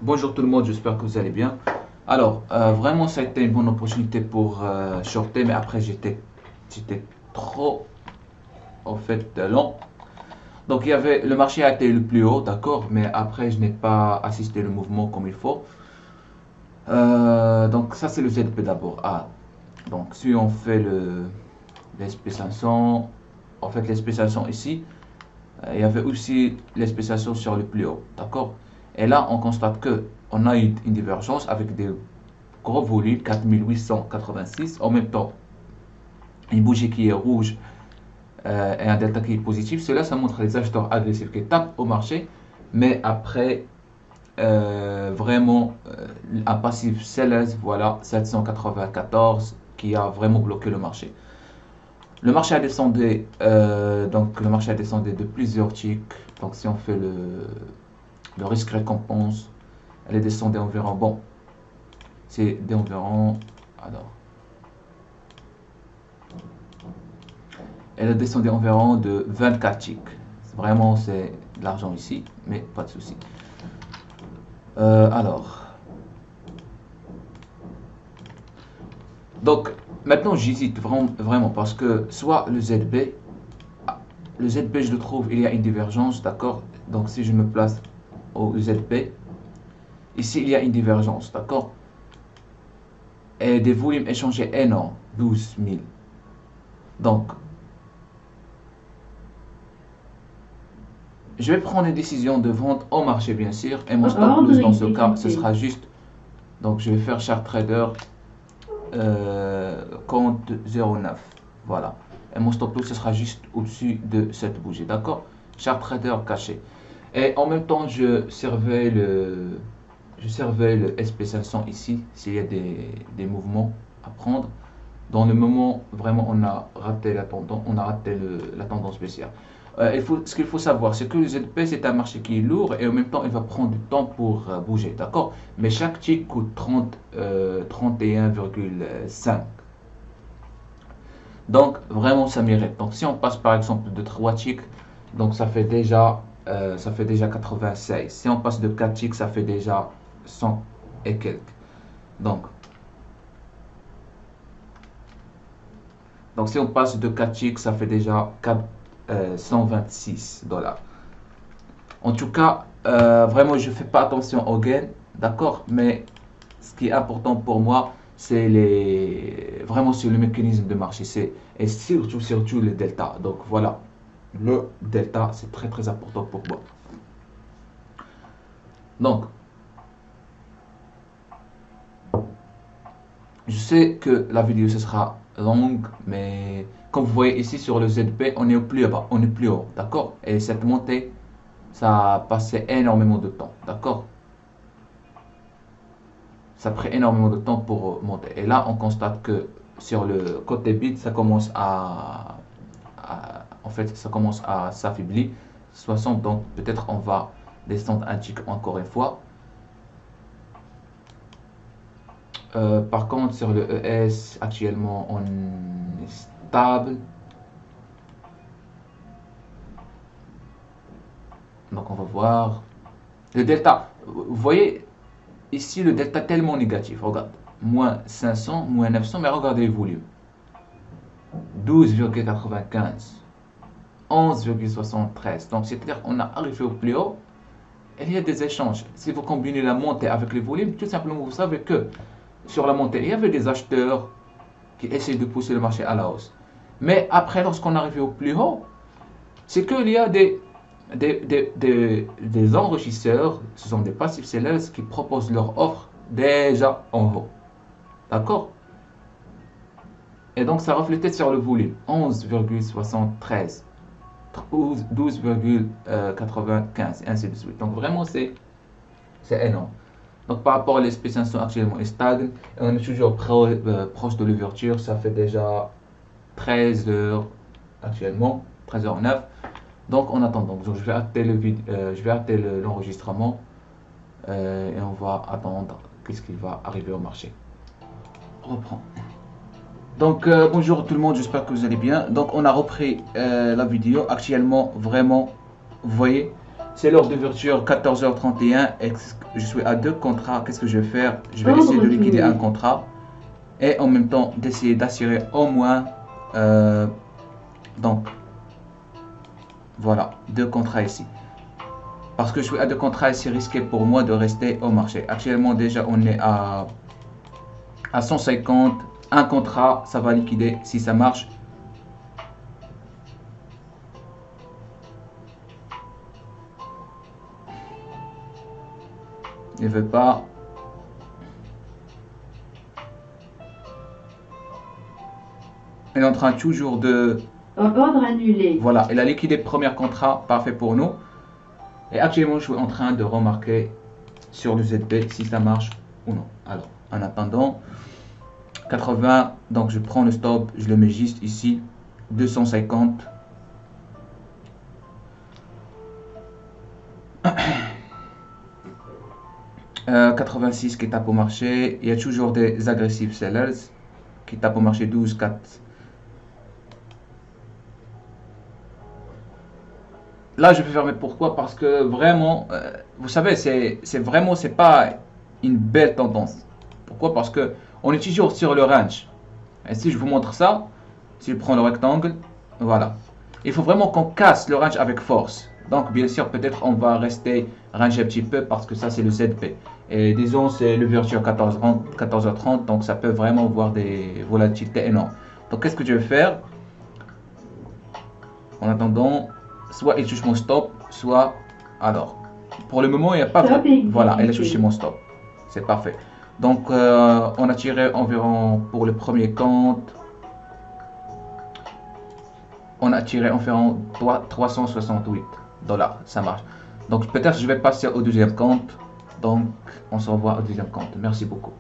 Bonjour tout le monde, j'espère que vous allez bien. Alors, vraiment, ça a été une bonne opportunité pour shorter, mais après, j'étais trop, en fait, lent. Donc, le marché a été le plus haut, d'accord, mais après, je n'ai pas assisté le mouvement comme il faut. Donc, ça, c'est le ZP d'abord. Ah, donc, si on fait l'SP500, en fait, l'SP500 ici, il y avait aussi l'SP500 sur le plus haut, d'accord. Et là, on constate que on a eu une divergence avec des gros volume 4886. En même temps, une bougie qui est rouge et un delta qui est positif. Cela, ça montre les acheteurs agressifs qui tapent au marché. Mais après, vraiment, un passif sellers, voilà, 794 qui a vraiment bloqué le marché. Le marché a descendu, donc le marché a descendu de plusieurs ticks. Donc si on fait le risque récompense, elle est descendue environ, bon, c'est d'environ, alors, elle est descendue environ de 24 ticks. Vraiment, c'est de l'argent ici, mais pas de souci. Alors, donc maintenant j'hésite vraiment parce que soit le ZB je le trouve, il y a une divergence, d'accord. Donc si je me place au ZB, ici il y a une divergence, d'accord. Et des volumes échangés énormes, 12 000. Donc, je vais prendre une décision de vente au marché, bien sûr. Et mon stop loss dans ce cas, ce sera juste. Donc, je vais faire Chart Trader compte 09. Voilà. Et mon stop loss, ce sera juste au-dessus de cette bougie. D'accord. Chart Trader caché. Et en même temps, je servais le SP500 ici, s'il y a des mouvements à prendre. Dans le moment, vraiment, on a raté la tendance, la tendance baissière. Ce qu'il faut savoir, c'est que le ZP, c'est un marché qui est lourd et en même temps, il va prendre du temps pour bouger, d'accord. Mais chaque tick coûte 31,5. Donc, vraiment, ça mérite. Donc, si on passe par exemple de 3 ticks, donc ça fait déjà 96. Si on passe de 4 ticks, ça fait déjà 100 et quelques. Donc si on passe de 4 ticks, ça fait déjà 126 $. En tout cas, vraiment, je ne fais pas attention au gain, d'accord. Mais ce qui est important pour moi, vraiment sur le mécanisme de marché, et surtout le delta. Donc voilà, le delta, c'est très très important pour moi. Donc, je sais que la vidéo ce sera longue, mais comme vous voyez ici sur le ZP, on est au plus bas, on est plus haut, d'accord. Et cette montée, ça a passé énormément de temps, d'accord. Ça a pris énormément de temps pour monter. Et là, on constate que sur le côté bid, ça commence en fait, ça commence à s'affaiblir. 60, donc peut-être on va descendre un tick encore une fois. Par contre, sur le ES, actuellement, on est stable. Donc, on va voir. Le delta, vous voyez, ici, le delta tellement négatif. Regarde, moins 500, moins 900, mais regardez le volume. 12,95, 11,73. Donc, c'est-à-dire qu'on a arrivé au plus haut. Et il y a des échanges. Si vous combinez la montée avec le volume, tout simplement, vous savez que sur la montée, il y avait des acheteurs qui essaient de pousser le marché à la hausse. Mais après, lorsqu'on arrive au plus haut, c'est qu'il y a des enrichisseurs, ce sont des passive sellers qui proposent leur offre déjà en haut. D'accord. Et donc, ça reflétait sur le volume 11,73, 12,95, et ainsi de suite. Donc, vraiment, c'est énorme. Donc, par rapport à l'SP500 actuellement, il stagne. Et on est toujours proche de l'ouverture. Ça fait déjà 13 heures actuellement, 13h09. Donc, en attendant, donc, je vais arrêter l'enregistrement et on va attendre qu'est-ce qui va arriver au marché. On reprend. Donc, bonjour tout le monde, j'espère que vous allez bien. Donc, on a repris la vidéo. Actuellement, vraiment, vous voyez, C'est l'heure d'ouverture 14h31 et je suis à 2 contrats. Qu'est-ce que je vais faire? Je vais essayer de liquider un contrat et en même temps d'essayer d'assurer au moins donc voilà, 2 contrats ici. Parce que je suis à 2 contrats, c'est risqué pour moi de rester au marché. Actuellement déjà on est à 150. Un contrat, ça va liquider si ça marche. Il ne veut pas. Il est en train toujours de... Ordre annulé. Voilà, il a liquidé le premier contrat, parfait pour nous. Et actuellement, je suis en train de remarquer sur le ZB si ça marche ou non. Alors, en attendant, 80, donc je prends le stop, je le mets juste ici, 250. Euh, 86 qui tape au marché, il y a toujours des agressifs sellers qui tapent au marché 12, 4. Là, je vais fermer. Pourquoi? Parce que vraiment, vous savez, c'est vraiment, c'est pas une belle tendance. Pourquoi? Parce que on est toujours sur le range. Et si je vous montre ça, si je prends le rectangle, voilà. Il faut vraiment qu'on casse le range avec force. Donc, bien sûr, peut-être on va rester range un petit peu parce que ça, c'est le ZP. Et disons, c'est l'ouverture 14h30, donc ça peut vraiment voir des volatilités énormes. Donc, qu'est-ce que je vais faire? En attendant, soit il touche mon stop, soit... Alors, pour le moment, il n'y a pas... Voilà, il a touché mon stop. C'est parfait. Donc, on a tiré environ, pour le premier compte, on a tiré environ 368 $. Ça marche. Donc, peut-être je vais passer au deuxième compte. Donc, on se revoit au deuxième compte. Merci beaucoup.